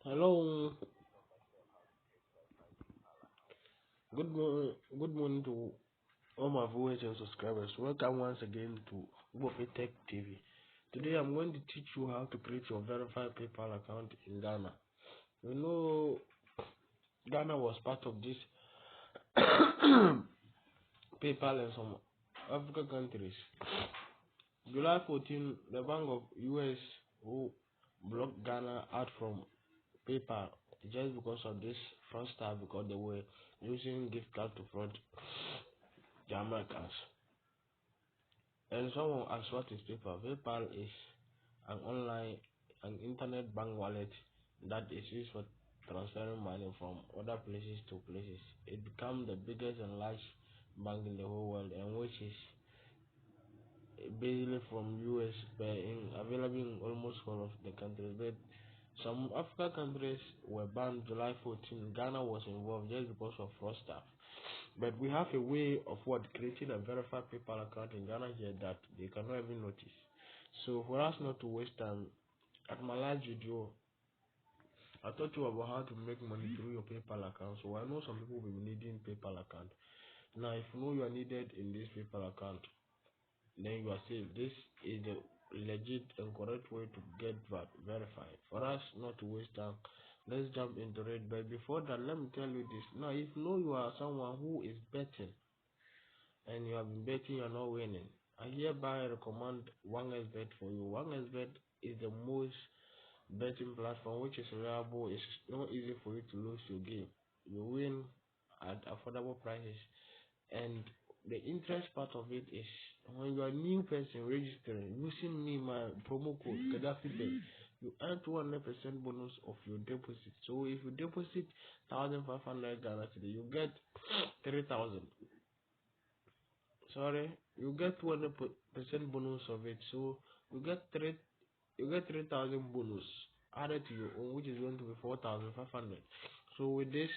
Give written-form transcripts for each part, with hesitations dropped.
Hello, good morning to all my viewers and subscribers. Welcome once again to Buffy Tech TV. Today I'm going to teach you how to create your verified PayPal account in Ghana. You know, Ghana was part of this PayPal and some African countries. July 14, the Bank of US who blocked Ghana out from PayPal just because of this fraudster because they were using gift card to fraud the Americans. And someone asked what is PayPal? PayPal is an internet bank wallet that is used for transferring money from other places to places. It became the biggest and largest bank in the whole world, and which is basically from US, but available in almost all of the countries. But some African countries were banned July 14. Ghana was involved just because of fraudsters. But we have a way of creating a verified PayPal account in Ghana here that they cannot even notice. So for us not to waste time, at my last video, I taught you about how to make money through your PayPal account. So I know some people will be needing PayPal account. Now, if you know you are needed in this PayPal account, then you are safe. This is the legit and correct way to get verified. For us not to waste time, let's jump into it. But before that, let me tell you this. Now, if you know you are someone who is betting and you have been betting, you are not winning, I hereby recommend 1xBet for you. 1xBet is the most betting platform which is reliable. It's not easy for you to lose your game. You win at affordable prices, and the interest part of it is when you are a new person registering using me my promo code GaddafiBet, you earn 200% bonus of your deposit. So if you deposit 1,500 Ghana today, you get 3,000. Sorry, you get 200% bonus of it. So you get 3,000 bonus added to your own, which is going to be 4,500. So with this,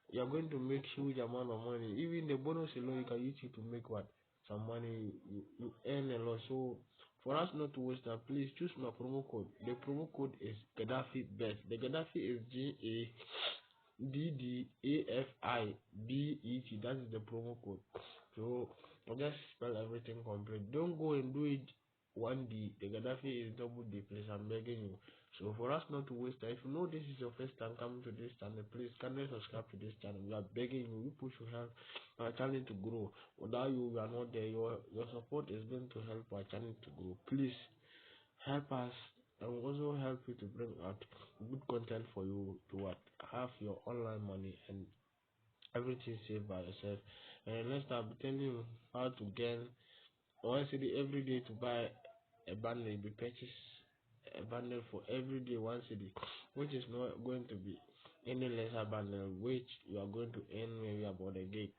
you are going to make huge amount of money. Even the bonus alone, you can use it to make what some money. You earn a lot. So for us not to waste time, please choose my promo code. The promo code is Gaddafi Bet. The Gaddafi is GADDAFIBET. That is the promo code. So I'll just spell everything complete. Don't go and do it one D. The Gaddafi is double D, please. I'm begging you. So for us not to waste time, if you know this is your first time coming to this channel, please kindly subscribe to this channel. We are begging you. We push to help our channel to grow. Without you, we are not there. Your support is going to help our channel to grow. Please help us and also help you to bring out good content for you to have your online money and everything saved by yourself. And next I'll be telling you how to gain 1 cedi every day to buy a bundle. You purchase a bundle for every day 1 cedi, which is not going to be any lesser bundle, which you are going to earn maybe about a gig.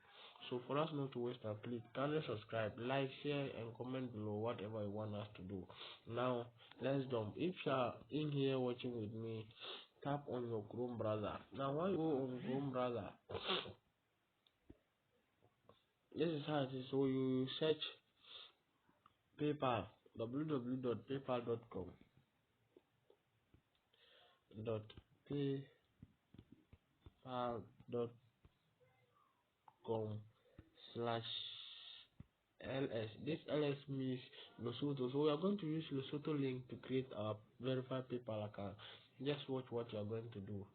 So for us not to waste time, please kindly subscribe, like, share, and comment below whatever you want us to do. Now let's jump. If you are in here watching with me, tap on your Chrome browser. Now when you go on Chrome browser, this is how it is. So you search PayPal, www.paypal.com paypal.com/ls. This ls means Lesotho, so we are going to use Lesotho link to create our verified PayPal account. Just watch what you are going to do.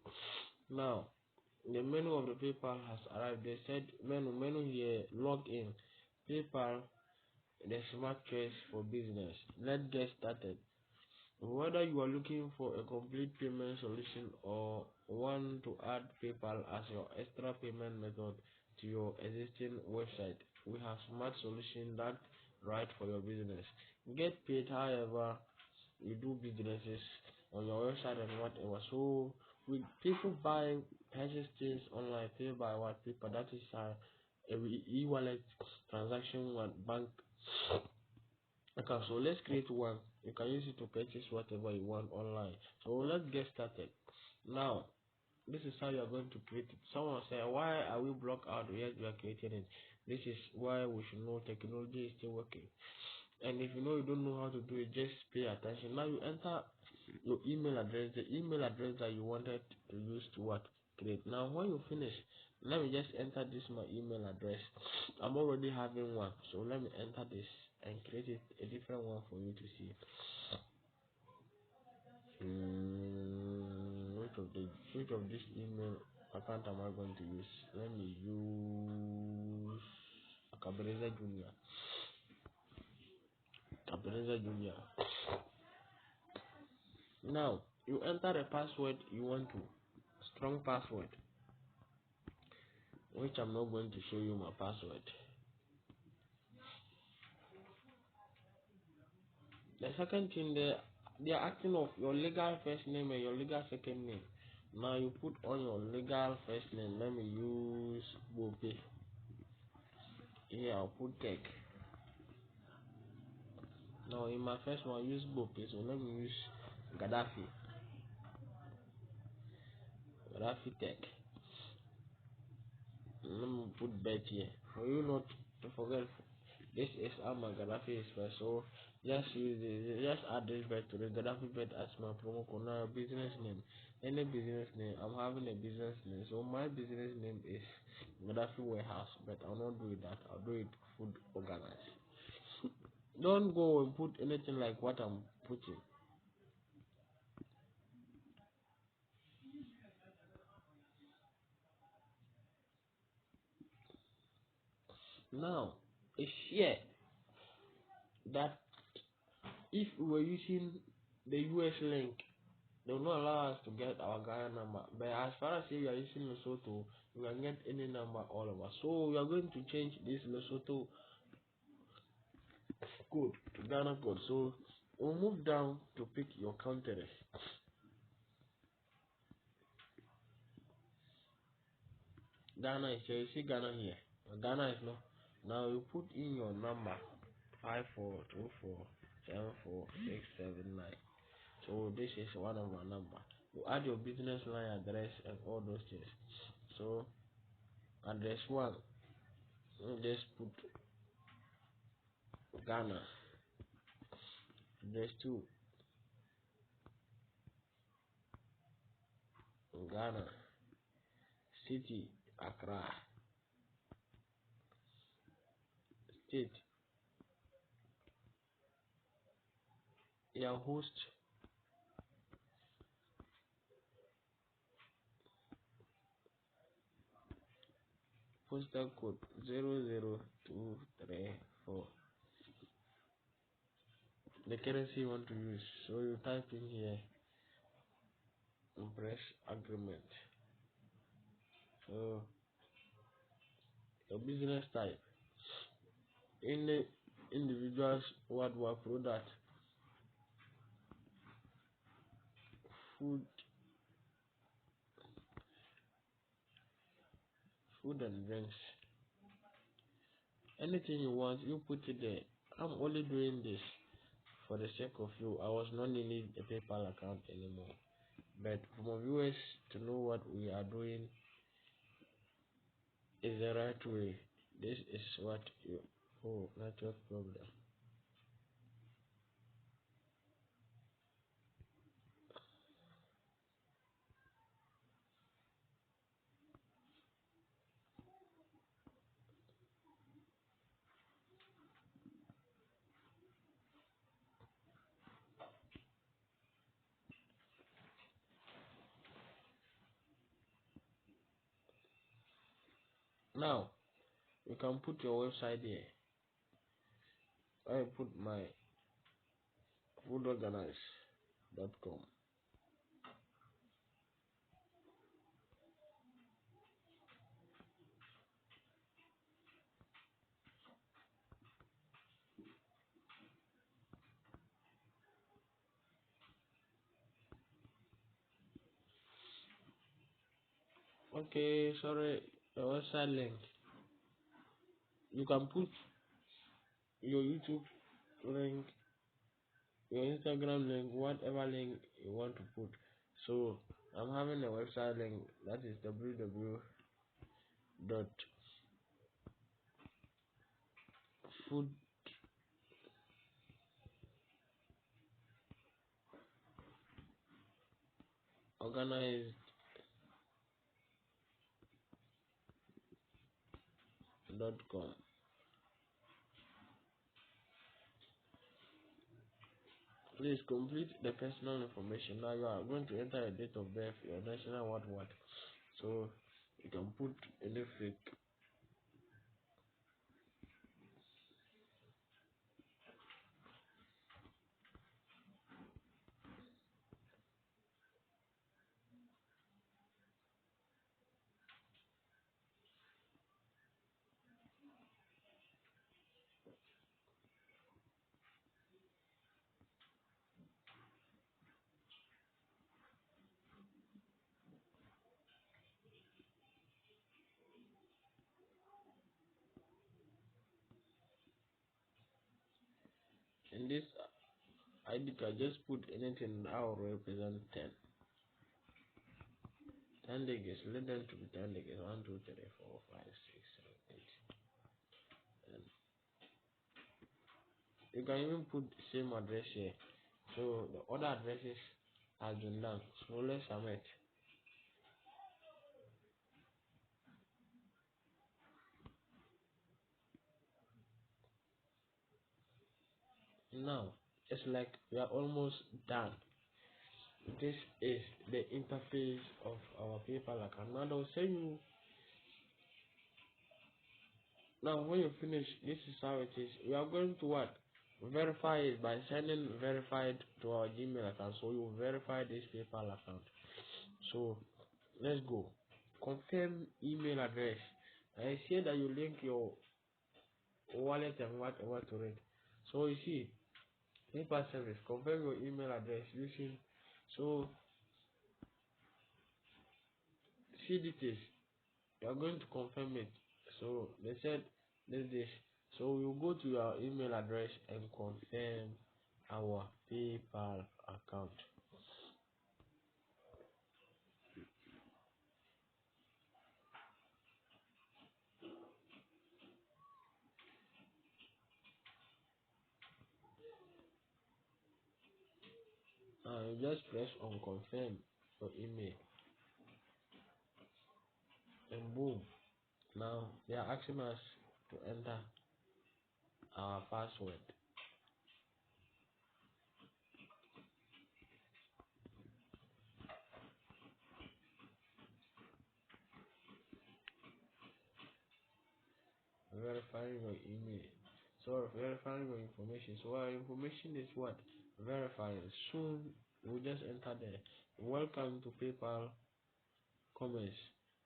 Now the menu of the PayPal has arrived. They said menu here, log in PayPal, the smart choice for business. Let's get started. Whether you are looking for a complete payment solution or want to add PayPal as your extra payment method to your existing website, we have smart solution that right for your business. Get paid however you do businesses on your website and whatever. So with people purchase things online, pay by what paper, that is a e-wallet transaction and bank. Okay, so let's create one. You can use it to purchase whatever you want online. So let's get started. Now, this is how you are going to create it. Someone say, why are we blocked out? Yes, we are creating it. This is why we should know technology is still working. And if you know you don't know how to do it, just pay attention. Now you enter your email address, the email address that you wanted to use to what create. Now when you finish, let me just enter this my email address. I'm already having one, so let me enter this and create it a different one for you to see. Which of this email account am I going to use? Let me use Akabereza Junior. Akabereza Junior. Now you enter the password you want to, strong password, which I'm not going to show you my password. The second thing, they are asking of your legal first name and your legal second name. Now you put on your legal first name. Let me use Bope. Here I'll put Tech. Now in my first one I use Bope, so let me use Gaddafi. Gaddafi Tech. Let me put Bet here. For you not to forget, this is how my Gaddafi is first. So just use this, just add this Bet to the Gaddafi Bet as my promo code. Now business name. Any business name. I'm having a business name. So my business name is Gaddafi Warehouse, but I'll not do that. I'll do it Food Organized. Don't go and put anything like what I'm putting. Now it's here that if we were using the US link, they will not allow us to get our Ghana number. But as far as you are using Lesotho, you can get any number all over. So we are going to change this Lesotho code to Ghana code. So we'll move down to pick your country. Ghana is here. You see Ghana here. Ghana is not. Now you put in your number 54247467 So this is one of our number. You add your business line address and all those things. So address one, you just put Ghana. Address two, Ghana. City, Accra. State, your host. Postal code 00234. The currency you want to use. So you type in here and press agreement. So your business type. Any individuals what were product, food, and drinks. Anything you want, you put it there. I'm only doing this for the sake of you. I was not needing a PayPal account anymore. But for my viewers to know what we are doing is the right way. This is what you network problem. Now you can put your website here. I put my foodorganize.com. Okay, sorry, the website link. You can put your YouTube link, your Instagram link, whatever link you want to put. So I'm having a website link that is www.food organized.com. Please complete the personal information. Now you are going to enter your date of birth, your national what. So you can put any fake. In this ID card, just put anything that will represent 10. 10 delegates, let them to be 10 delegates. 1, 2, 3, 4, 5, 6, 7, 8. And you can even put the same address here. So the other addresses has been done. So let's submit. Now it's like we are almost done. This is the interface of our PayPal account. Now they'll send you. Now when you finish, this is how it is. We are going to what? Verify it by sending verified to our Gmail account. So you verify this PayPal account. So let's go. Confirm email address. I see that you link your wallet and whatever to it. So you see, PayPal service. Confirm your email address using. So see details. You are going to confirm it. So they said this. So you go to your email address and confirm our PayPal account. You just press on confirm your email and boom. Now they are asking us to enter our password. Verifying your email. So verifying your information. So our information is what? Verifying. Soon we'll just enter there. Welcome to PayPal Commerce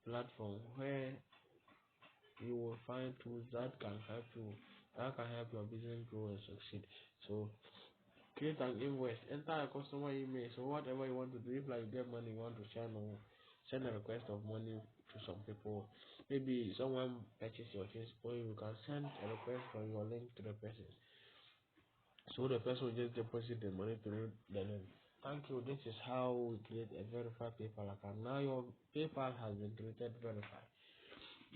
platform where you will find tools that can help your business grow and succeed. So create an invoice, enter a customer email. So whatever you want to do, if like you get money, you want to send a request of money to some people. Maybe someone purchase your things, or you can send a request from your link to the person. So the person will just deposit the money through the link. Thank you. This is how we create a verified PayPal account. Now your PayPal has been created verified.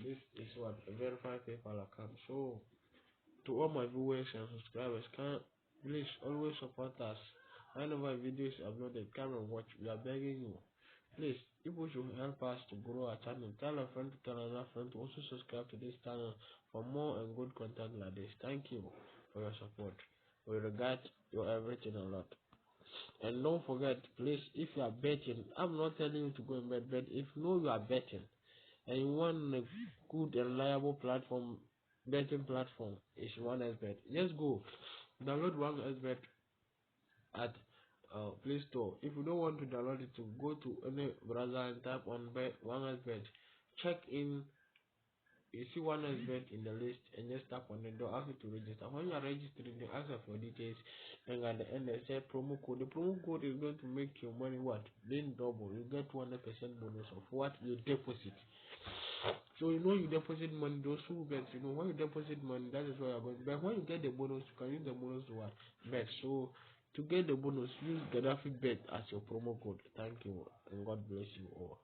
This is what a verified PayPal account. So to all my viewers and subscribers, please always support us. Whenever videos uploaded, come and watch. We are begging you. Please, people should help us to grow our channel. Tell a friend to tell another friend to also subscribe to this channel for more and good content like this. Thank you for your support. We regard your everything a lot. And don't forget, please, if you are betting, I'm not telling you to go and bet, but if you know you are betting and you want a good and reliable platform, betting platform is 1xBet. Just go download 1xBet at Play Store. If you don't want to download it, to go to any browser and type on 1xBet. Check in. You see 1xBet in the list and just tap on it. They'll ask you to register. When you are registering, they ask you for details, and at the end they say promo code. The promo code is going to make your money what? Then double. You get 200% bonus of what you deposit. So you know you deposit money, those who bet, when you deposit money, that is where you're going. But when you get the bonus, you can use the bonus to what? Bet. So to get the bonus, use Gaddafi Bet as your promo code. Thank you and God bless you all.